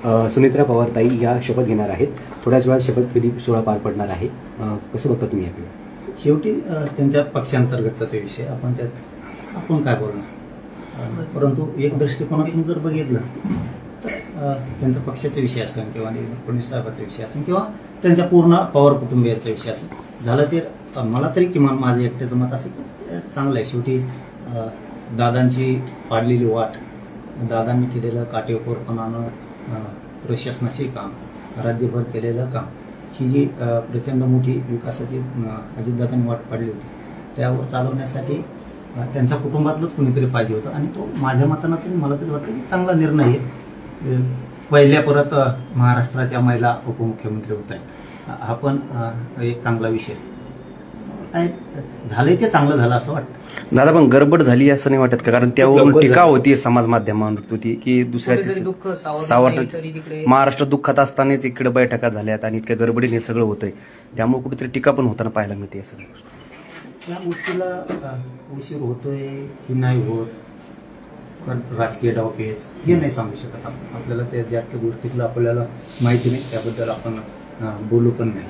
सुनेत्रा पवारताई या शपथ घेणार आहेत. थोड्याच वेळात शपथविधी सोहळा पार पडणार आहे. कसं बघता तुम्ही याकडे? शेवटी त्यांच्या पक्षांतर्गतचा ते विषय आपण काय बोलणार, परंतु एक दृष्टिकोनातून जर बघितलं तर त्यांचा पक्षाचा विषय असेल किंवा फडणवीस साहेबांचा विषय असेल किंवा त्यांच्या पूर्ण पवार कुटुंबियाचा विषय असेल झालं ते मला तरी किमान माझं एकट्याचं मत असेल की चांगलं आहे. शेवटी दादांची पाडलेली वाट, दादांनी केलेलं काटेकोरपणानं प्रशासनाशी काम, राज्यभर केलेलं काम, ही जी प्रचंड मोठी विकासाची अजितदादांनी वाट पाडली होती त्यावर चालवण्यासाठी त्यांच्या कुटुंबातलंच कुणीतरी पाहिजे होतं आणि तो माझ्या मतानं तरी मला तरी वाटतं की चांगला निर्णय आहे. पहिल्या परत महाराष्ट्राच्या महिला उपमुख्यमंत्री होत आहेत, हा पण एक चांगला विषय काय झालंय ते चांगलं झालं असं वाटतं. दादा पण गडबड झाली असं नाही वाटत का? कारण त्यावरून टीका होती समाज माध्यमांवर होती की दुसऱ्या महाराष्ट्र दुःखात असतानाच इकडे बैठका झाल्यात आणि इतक्या गडबडीने सगळं होतंय, त्यामुळे कुठेतरी टीका पण होताना पाहायला मिळते. सगळं या गोष्टीला उशीर होतोय की नाही होत, राजकीय डावपेच हे नाही सांगू शकत आपण. आपल्याला त्या गोष्टीतलं आपल्याला माहिती नाही, त्याबद्दल आपण बोलू पण नाही.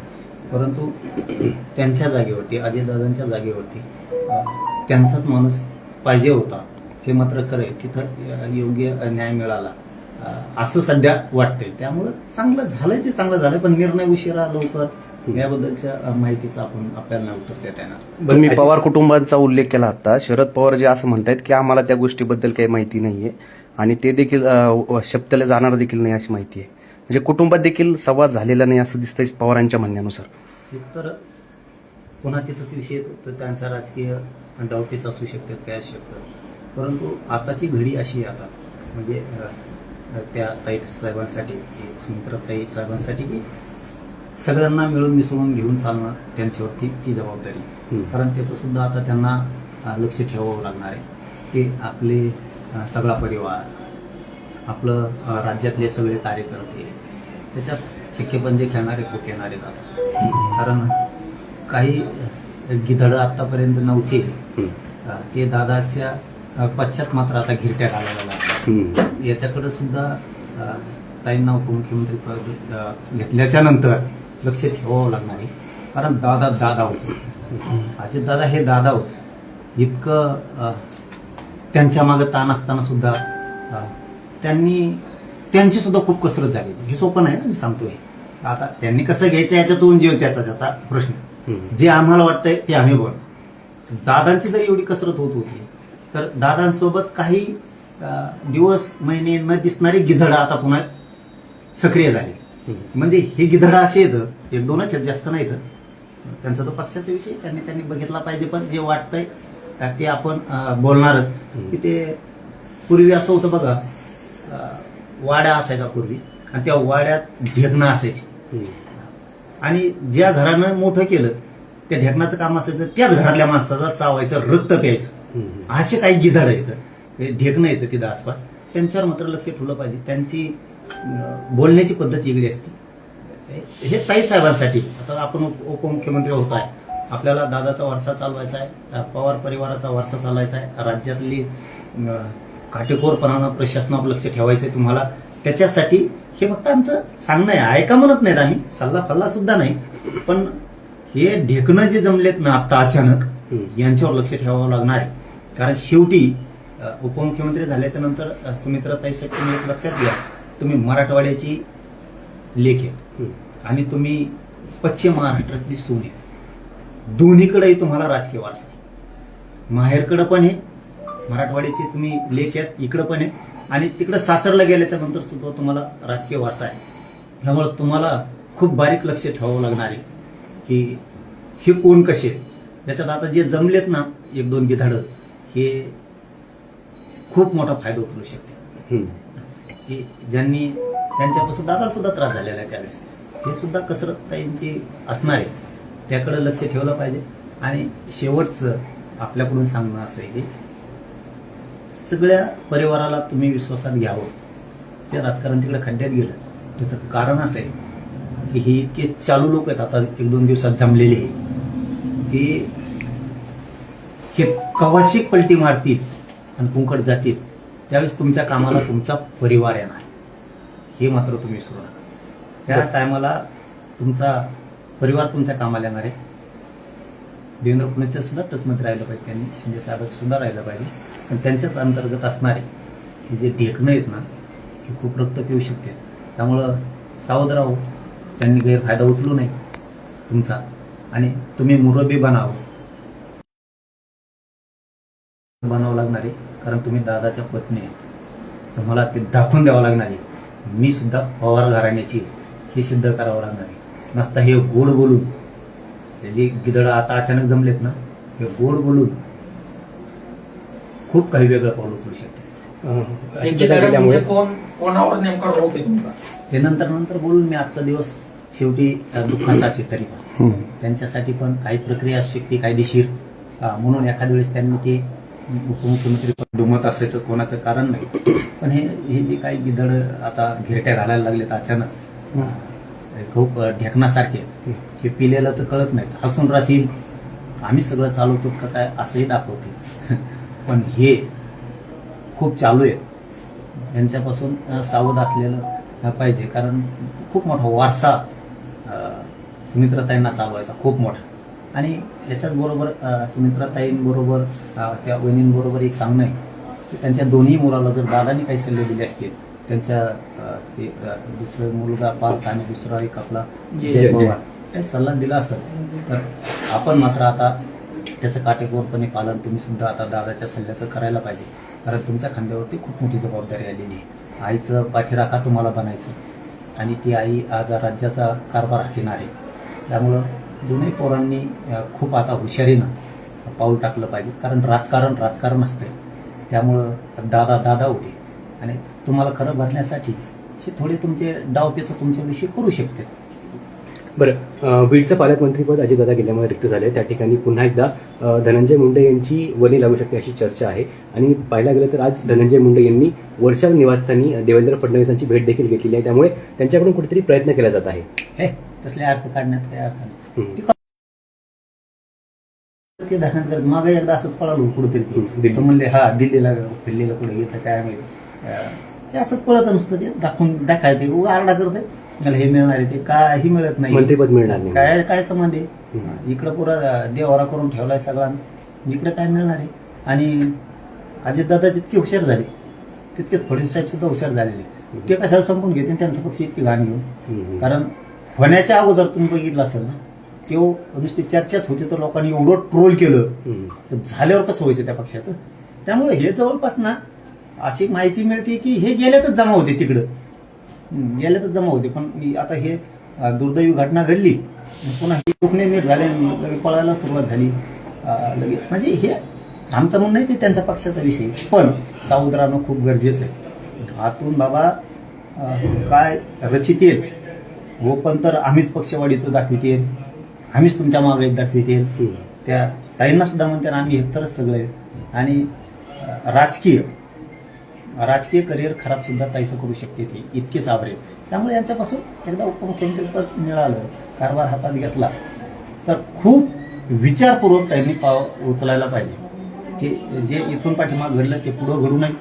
परंतु त्यांच्या जागेवरती, अजयदादांच्या जागेवरती त्यांचाच माणूस पाहिजे होता हे मात्र खरं आहे. तिथं योग्य न्याय मिळाला असं सध्या वाटतंय. त्यामुळं चांगलं झालंय ते चांगलं झालंय, पण निर्णय उशिरा लवकर याबद्दलच्या माहितीचं आपल्याला नाही उत्तर देता येणार. तुम्ही पवार कुटुंबांचा उल्लेख केला आता. शरद पवार जे असं म्हणतायत की आम्हाला त्या गोष्टीबद्दल काही माहिती नाहीये आणि ते देखील शपथेला जाणार देखील नाही अशी माहिती आहे. म्हणजे कुटुंबात देखील संवाद झालेला नाही असं दिसतंय पवारांच्या म्हणण्यानुसार. तर पुन्हा तिथंच विषय येतो तर त्यांचा राजकीय डावपेच असू शकतात, काय असू शकतं. परंतु आताची घडी अशी आहे आता म्हणजे त्या ताई साहेबांसाठी, सुमित्रा ताई साहेबांसाठी की सगळ्यांना मिळून मिसळून घेऊन चालणं त्यांच्यावरती ती जबाबदारी. कारण त्याचं सुद्धा आता त्यांना लक्ष ठेवावं लागणार आहे की आपले सगळा परिवार, आपलं राज्यातले सगळे कार्यकर्ते त्याच्यात चिक्केबंदी खेळणारे कुठे येणार आहेत आता. कारण काही गिधडं आतापर्यंत नव्हते, ते दादाच्या पश्चात मात्र आता घिरट्या घालायला लागतात. याच्याकडे सुद्धा ताईंना उपमुख्यमंत्री पद घेतल्याच्या नंतर लक्ष ठेवावं लागणार आहे. कारण दादा होते, अजितदादा हे दादा होते. इतकं त्यांच्या मागे ताण असताना सुद्धा त्यांची सुद्धा खूप कसरत झाली. हे सोपं नाही मी सांगतोय. आता त्यांनी कसं घ्यायचं याच्यातून जे त्याचा प्रश्न, जे आम्हाला वाटतंय ते आम्ही बोल. दादांची जर एवढी कसरत होत होती तर दादांसोबत काही दिवस महिने न दिसणारी गिधडं आता पुन्हा सक्रिय झाली. म्हणजे हे गिधडं असे येतं, एक दोनच आहेत, जास्त नाही तर. त्यांचा तो पक्षाचा विषय त्यांनी बघितला पाहिजे. पण जे वाटतंय ते आपण बोलणारच. की ते पूर्वी असं होतं बघा, वाड्या असायचा पूर्वी आणि त्या वाड्यात ढेकणं असायची आणि ज्या घरानं मोठं केलं त्या ढेकणाचं काम असायचं त्याच घरातल्या माणसाला चावायचं, रक्त प्यायचं. असे काही गिधाड येतं, ढेकणं येतं तिथं आसपास. त्यांच्यावर मात्र लक्ष ठेवलं पाहिजे. त्यांची बोलण्याची पद्धत वेगळी असते. हे ताई साहेबांसाठी आता आपण उपमुख्यमंत्री होत आहे, आपल्याला दादाचा वारसा चालवायचा आहे, पवार परिवाराचा वारसा चालवायचा आहे, राज्यातली काटेकोरपणानं प्रशासनावर लक्ष ठेवायचं आहे तुम्हाला. त्याच्यासाठी हे फक्त आमचं सांगणं आहे, ऐका म्हणत नाहीत आम्ही, सल्ला फल्ला सुद्धा नाही. पण हे ढेकणं जे जमलेत ना आता अचानक, यांच्यावर लक्ष ठेवावं लागणार आहे. कारण शेवटी उपमुख्यमंत्री झाल्याच्या नंतर सुमित्राताई साहेब तुम्ही एक लक्षात घ्या, तुम्ही मराठवाड्याची लेख आहेत आणि तुम्ही पश्चिम महाराष्ट्रातली सून आहे. दोन्हीकडेही तुम्हाला राजकीय वारसा आहे. माहेरकडं पण आहे, मराठवाड्याचे तुम्ही लेख आहेत, इकडं पण आहे आणि तिकडं सासरला गेल्याच्या नंतर सुद्धा तुम्हाला राजकीय वारसा आहे. त्यामुळे तुम्हाला खूप बारीक लक्ष ठेवावं लागणार आहे की हे कोण कसे आहेत. त्याच्यात आता जे जमलेत ना एक दोन गिधाडं, हे खूप मोठा फायदा उचलू शकते. की ज्यांनी त्यांच्यापासून दादाला सुद्धा त्रास झालेला आहे त्यावेळेस, हे सुद्धा कसरत त्यांची असणार आहे. त्याकडे लक्ष ठेवलं पाहिजे. आणि शेवटचं आपल्याकडून सांगणं असं आहे की सगळ्या परिवाराला तुम्ही विश्वासात घ्यावं. ते राजकारण तिकडे खड्ड्यात गेलं त्याचं कारण असं आहे की हे इतके चालू लोक आहेत आता एक दोन दिवसात जमलेले की हे कवाशिक पलटी मारतील आणि कुंकड जातील. त्यावेळेस तुमच्या कामाला तुमचा परिवार येणार. हे मात्र तुम्ही विसरू नका. त्या टायमाला तुमचा परिवार तुमच्या कामाला येणार आहे. देवेंद्र फडणवीसच्या सुद्धा टचमध्ये राहिलं पाहिजे, त्यांनी शिंदे साहेबांचं सुद्धा राहिलं पाहिजे. पण त्यांच्याच अंतर्गत असणारे हे जे ढेकणं आहेत ना, हे खूप रक्त पिऊ शकते. त्यामुळं सावध राहू, त्यांनी गैरफायदा उचलू नये तुमचा, आणि तुम्ही मुरबी बनावं लागणार आहे. कारण तुम्ही दादाच्या पत्नी आहेत, तुम्हाला ते दाखवून द्यावं लागणार आहे मी सुद्धा पवार घराण्याची हे सिद्ध करावं लागणार आहे. नसता हे गोड बोलून, हे जे गिधड आता अचानक जमलेत ना, हे गोड बोलून खूप काही वेगळं पाऊल उचलू शकते. केल्यामुळे कोणावर नेमका रोप आहे तुमचा? ते नंतर बोलून मी आजचा दिवस शेवटी दुःखाचा आहे. तरी पण त्यांच्यासाठी पण काही प्रक्रिया असू शकते कायदेशीर, म्हणून एखाद्या वेळेस त्यांनी ते उपमुख्यमंत्री दुमत असायचं कोणाचं कारण नाही. पण हे जे काही गिधड आता घिरट्या घालायला लागलेत अचानक, खूप ढेकणासारखे आहेत. हे पिलेलं तर कळत नाहीत, हसून राहतील, आम्ही सगळं चालवतो का काय असंही दाखवतील. पण हे खूप चालू आहे, यांच्यापासून सावध असलेलं पाहिजे. कारण खूप मोठा वारसा सुमित्राताईंना चालवायचा, खूप मोठा. आणि याच्याच बरोबर सुमित्राताईंबरोबर त्या वहिनींबरोबर एक सांगणं आहे की त्यांच्या दोन्ही मुलाला जर दादांनी काही सल्ले दिले असतील, त्यांच्या ते दुसरा मुलगा पार्थ आणि दुसरा एक आपला जय पवार, काही सल्ला दिला असेल तर आपण मात्र आता त्याचं काटेकोरपणे पालन तुम्ही सुद्धा आता दादाच्या सल्ल्याचं करायला पाहिजे. कारण तुमच्या खांद्यावरती खूप मोठी जबाबदारी आलेली आहे. आईचं पाठीराखा तुम्हाला बनायचं, आणि ती आई आज राज्याचा कारभार हाकणार आहे. त्यामुळं दोन्ही पोरांनी खूप आता हुशारीनं पाऊल टाकलं पाहिजे. कारण राजकारण असतंय, त्यामुळं दादा होते, आणि तुम्हाला खरं भरण्यासाठी हे थोडे तुमचे डावपेच तुमच्याविषयी करू शकते. बरं, बीडचं पालकमंत्रीपद अजितदादा गेल्यामुळे रिक्त झाले, त्या ठिकाणी पुन्हा एकदा धनंजय मुंडे यांची वर्णी लागू शकते अशी चर्चा आहे. आणि पाहायला गेलं तर आज धनंजय मुंडे यांनी वरच्या निवासस्थानी देवेंद्र फडणवीसांची भेट देखील घेतलेली आहे. त्यामुळे त्यांच्याकडून कुठेतरी प्रयत्न केला जात आहे. हे तसले अर्थ काढण्यात काही अर्थ नाही. ते धारणात करत मागे एकदा असंच पळालो कुठेतरी, ते म्हणले हा दिल्लीला फिरलेलं कुठे घेतं काय माहिती, ते असंच पळत नुसतं ते दाखवायचे, आरडा करते मला हे मिळणार आहे, ते काही मिळत नाही, मंत्रीपद मिळणार नाही, काय संबंध आहे. इकडं पुरा देवारा करून ठेवलाय सगळ्यांना, इकडे काय मिळणार आहे. आणि अजितदादा जितके हुशार झाले तितकेच फडणवीस साहेब सुद्धा हुशार झालेले. ते कशाला संपून घेते त्यांचा पक्ष इतकी घाण घेऊन. कारण होण्याच्या अगोदर तुम्ही बघितलं असेल ना, तेव्हा नुसती चर्चाच होती तर लोकांनी एवढं ट्रोल केलं, झाल्यावर कसं व्हायचं त्या पक्षाचं. त्यामुळे हे जवळपास ना अशी माहिती मिळते की हे गेल्यातच जमा होते, तिकडं गेल्यातच जमा होते. पण आता हे दुर्दैवी घटना घडली, पुन्हा हे दुखणे नीट झाले, लगेच पळायला सुरुवात झाली लगेच. म्हणजे हे आमचं म्हणणं नाही, ते त्यांच्या पक्षाचा विषय, पण सावध राहणं खूप गरजेचं आहे. आतून बाबा काय रचित येत हो, पण तर आम्हीच पक्षवाढी तो दाखविते, आम्हीच तुमच्या मागे दाखविते. त्या ताईंना सुद्धा म्हणते आम्ही हे तरच सगळे. आणि राजकीय करिअर खराब सुद्धा ताईचं करू शकते ती, इतकेच आभार आहेत. त्यामुळे यांच्यापासून एकदा उपमुख्यमंत्रीपद मिळालं, कारभार हातात घेतला तर खूप विचारपूर्वक त्यांनी पाव उचलायला पाहिजे की जे इथून पाठीमाग घडलं ते पुढं घडू नये.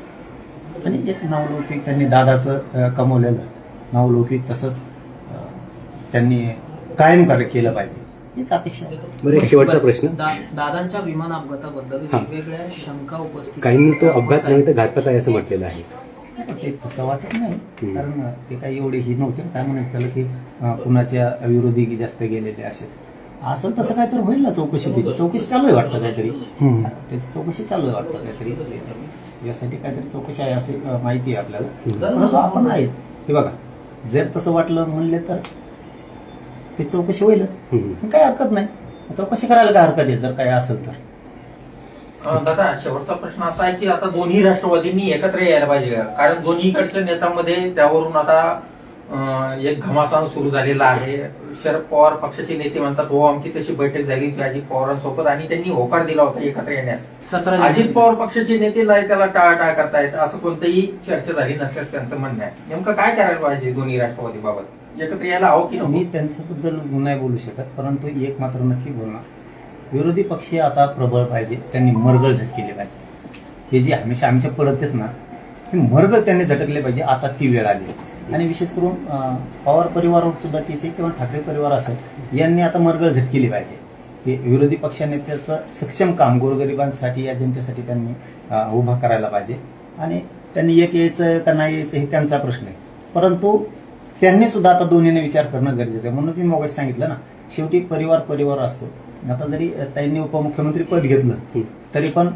आणि एक नावलौकिक त्यांनी दादाचं कमवलेलं नावलौकिक तसंच त्यांनी कायम केलं पाहिजे, हीच अपेक्षा आहे. बरं, एक शेवटचा प्रश्न. दादांच्या विमान अपघाताबद्दल वेगवेगळ्या शंका उपस्थित, काहींनी तो अपघात नव्हे तर घातपात आहे असं म्हटलेलं आहे. ते तसं वाटत नाही, कारण ते काही एवढे ही नव्हते. काय म्हणत त्याला की कुणाच्या विरोधी जास्त गेलेले असे असं तसं काय तर होईल ना. चौकशी चालू आहे वाटतं काहीतरी, त्याची चौकशी चालू आहे वाटतं काहीतरी, यासाठी काहीतरी चौकशी आहे अशी माहिती आहे आपल्याला. परंतु आपण आहेत हे बघा, जर तसं वाटलं म्हणले तर ते चौकशी होईलच, काही हरकत नाही. चौकशी करायला काय हरकत आहे जर काय असेल तर. दादा, शेवटचा प्रश्न असा आहे की आता दोन्ही राष्ट्रवादींनी एकत्र यायला पाहिजे का? कारण दोन्हीकडच्या नेत्यांमध्ये त्यावरून आता एक घमासान सुरू झालेला आहे. शरद पवार पक्षाचे नेते म्हणतात हो आमची तशी बैठक झाली होती अजित पवारांसोबत आणि त्यांनी होकार दिला होता एकत्र येण्यास. अजित पवार पक्षाचे नेते नाही त्याला टाळाटाळ करतायत, असं कोणतीही चर्चा झाली नसल्यास त्यांचं म्हणणं आहे. नेमकं काय करायला पाहिजे दोन्ही राष्ट्रवादी बाबत? एकत्र यायला हवं की मी त्यांच्याबद्दल नाही बोलू शकत, परंतु एक मात्र नक्की बोलणार, विरोधी पक्ष आता प्रबळ पाहिजे, त्यांनी मरगळ झटकेले पाहिजे. हे जे हमेशा पडत आहेत ना, हे मरगळ त्यांनी झटकले पाहिजे. आता ती वेळ आली. आणि विशेष करून पवार परिवार सुद्धा त्याचे किंवा ठाकरे परिवार असेल यांनी आता मरगळ झटकेली पाहिजे की विरोधी पक्षनेत्याचं सक्षम काम गोरगरिबांसाठी या जनतेसाठी त्यांनी उभा करायला पाहिजे. आणि त्यांनी एक यायचं का नाही यायचं हे त्यांचा प्रश्न आहे, परंतु त्यांनी सुद्धा आता दोन्हीने विचार करणं गरजेचं आहे. म्हणून मी मगाशी सांगितलं ना, शेवटी परिवार असतो. आता जरी त्यांनी उपमुख्यमंत्री पद घेतलं तरी पण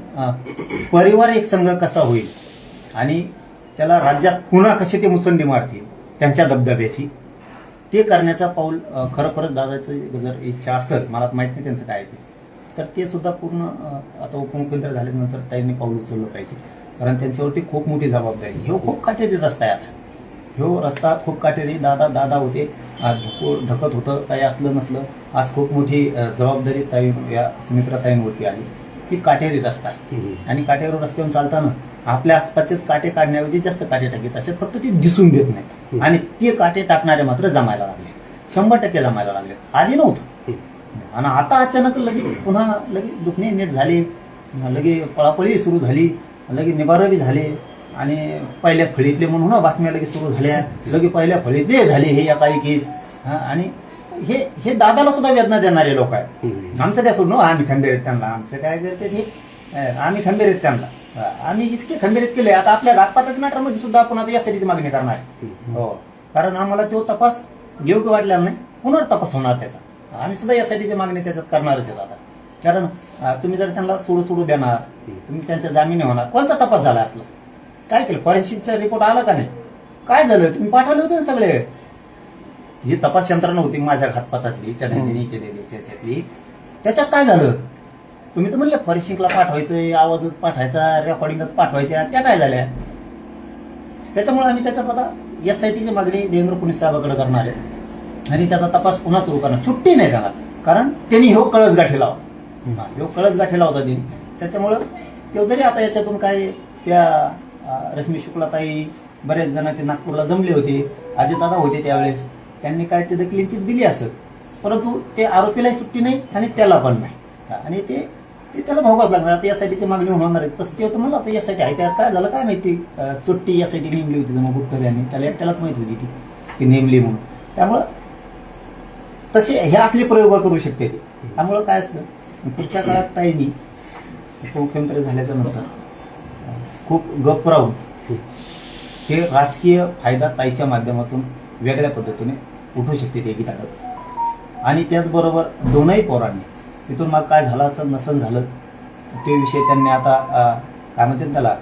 परिवार एक संघ कसा होईल आणि त्याला राज्यात पुन्हा कशी ते मुसंडी मारतील त्यांच्या दबदब्याची, ते करण्याचा पाऊल खरोखरच दादाचं जर इच्छा असेल, मला माहित नाही त्यांचं काय ते, तर ते सुद्धा पूर्ण आता उपमुख्यमंत्री झाल्यानंतर त्यांनी पाऊल उचललं पाहिजे. कारण त्यांच्यावरती खूप मोठी जबाबदारी. ह्यो खूप काटेरी रस्ता आहे. आता ह्यो रस्ता खूप काटेरी. दादा होते, धकत होतं, काही असलं नसलं, आज खूप मोठी जबाबदारी ताई या सुमित्राताईंवरती आली. ती काटेरी रस्ता आहे आणि काटेरी रस्त्यावर चालताना आपल्या आसपासचेच काटे काढण्याऐवजी जास्त काटे टाकीत असतात, फक्त ते दिसून देत नाहीत. आणि ते काटे टाकणारे मात्र जमायला लागले, 100% जमायला लागले. आधी नव्हतं आणि आता अचानक लगेच पुन्हा लगेच दुखणे नीट झाले, लगे पळापळी सुरू झाली, लगे निबारबी झाले आणि पहिल्या फळीतले म्हणून बातम्या लगेच सुरू झाल्या, लगे पहिल्या फळीतले झाले हे या काही केस. आणि हे दादाला सुद्धा वेदना देणारे लोक आहेत. आमचं काय सोडणं, आम्ही खंबीर आहेत त्यांना, आमचं काय करते हे, आम्ही खंबीर आहेत त्यांना, आम्ही इतके खंबीरित केले. आता आपल्या घातपाताच्या मॅटरमध्ये सुद्धा आपण आता यासाठीची मागणी करणार आहे. हो, कारण आम्हाला तो तपास योग्य वाटलेला नाही, पुनर्तपास होणार त्याचा. आम्ही सुद्धा यासाठीची मागणी त्याच्यात करणारच आहेत आता. कारण तुम्ही जर त्यांना सोडू देणार, तुम्ही त्यांच्या जामीन होणार. कोणचा तपास झाला असला, काय केलं, फॉरेन्सिकचा रिपोर्ट आला का नाही, काय झालं, तुम्ही पाठवले होते ना सगळे. जी तपास यंत्रणा होती माझ्या घातपातातली, त्या धंद्याने केलेली त्याच्यातली, त्याच्यात काय झालं. तुम्ही तर म्हणले फॉरेन्सिकला पाठवायचं, आवाजच पाठवायचा, रेकॉर्डिंगच पाठवायच्या, त्या काय झाल्या. त्याच्यामुळे आम्ही त्याच्यात आता एसआयटीची मागणी देवेंद्र फडणवीस साहेबांकडे करणार आहे आणि त्याचा तपास पुन्हा सुरू करणार. सुट्टी नाही करणार, कारण त्यांनी ह्यो कळस गाठीला होता, ह्यो कळस गाठीला होता त्यांनी. त्याच्यामुळं ते जरी आता याच्यातून काय त्या रश्मी शुक्लाताई बरेच जण ते नागपूरला जमले होते, अजितदादा होते त्यावेळेस, त्यांनी काय ते क्लीन चिट दिली असेल, परंतु ते आरोपीलाही सुट्टी नाही आणि त्याला पण नाही. आणि ते त्याला भोगाच लागणार. आता यासाठीची मागणी होणार आहे. तसं ते होतं म्हणलं आता यासाठी आहे, त्यात काय झालं काय माहिती, चुट्टी यासाठी नेमली होती मग गुप्तर यांनी, त्याला एकट्यालाच माहित होती ती नेमली म्हणून. त्यामुळं तसे हे असले प्रयोग करू शकते ते. त्यामुळं काय असतं, पुढच्या काळात ताईंनी उपमुख्यमंत्री झाल्याच्या नंतर खूप गप राहून हे राजकीय फायदा ताईच्या माध्यमातून वेगळ्या पद्धतीने उठू शकते ते गीतागत. आणि त्याचबरोबर दोनही पोरांनी तिथून मग काय झालं असं नसन झालं ते विषय त्यांनी आता काय म्हणतात त्याला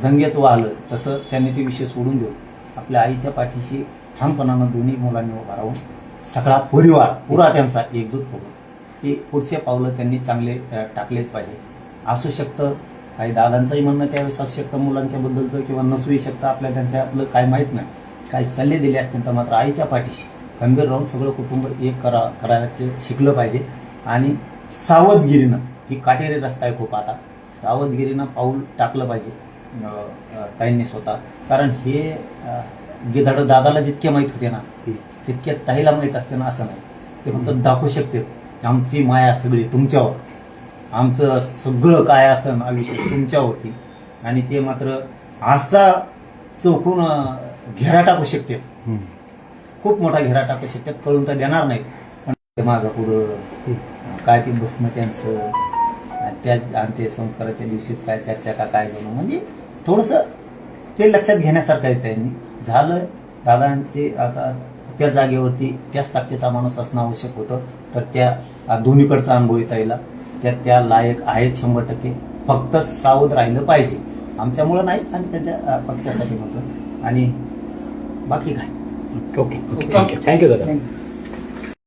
गंगेत वाहलं तसं त्यांनी ते विषय सोडून देऊन आपल्या आईच्या पाठीशी ठामपणानं दोन्ही मुलांनी उभा राहून सगळा परिवार पुरा त्यांचा एकजूट करून की पुढचे पावलं त्यांनी चांगले टाकलेच पाहिजे. असू शकतं काही दादांचंही म्हणणं त्यावेळेस असू शकतं मुलांच्या बद्दलचं किंवा नसूही शकतं, आपल्या त्यांच्यातलं काय माहीत नाही, काही सल्ले दिले असतील तर मात्र आईच्या पाठीशी खंबीर राहून सगळं कुटुंब एक करायचं शिकलं पाहिजे. आणि सावधगिरीनं, ही काटेरी रस्ता आहे खूप, आता सावधगिरीनं पाऊल टाकलं पाहिजे ताईंनी स्वतः. कारण हे गिधाडं दादाला जितके माहीत होते ना तितके ताईला माहीत असते ना असं नाही. ते फक्त दाखवू शकते आमची माया सगळी तुमच्यावर, आमचं सगळं काय असं आयुष्य तुमच्यावरती. आणि ते मात्र असा चौकून घेरा टाकू शकते, खूप मोठा घेरा टाकू शकतात, कळून तर देणार नाहीत. पण मागं पुढं काय ते बसणं त्यांचं त्या अंत्यसंस्काराच्या दिवशीच काय चर्चा का काय झालं म्हणजे थोडंसं ते लक्षात घेण्यासारखं आहे. त्यांनी झालं दादांचे आता त्या जागेवरती त्याच ताकदीचा माणूस असणं आवश्यक होतं, तर त्या दोन्हीकडचा अनुभव येता येईल, त्या लायक आहेत 100%. फक्त सावध राहिलं पाहिजे. आमच्यामुळं नाही, आम्ही त्यांच्या पक्षासाठी म्हणतो. आणि बाकी काय ओके, थँक्यू दादा.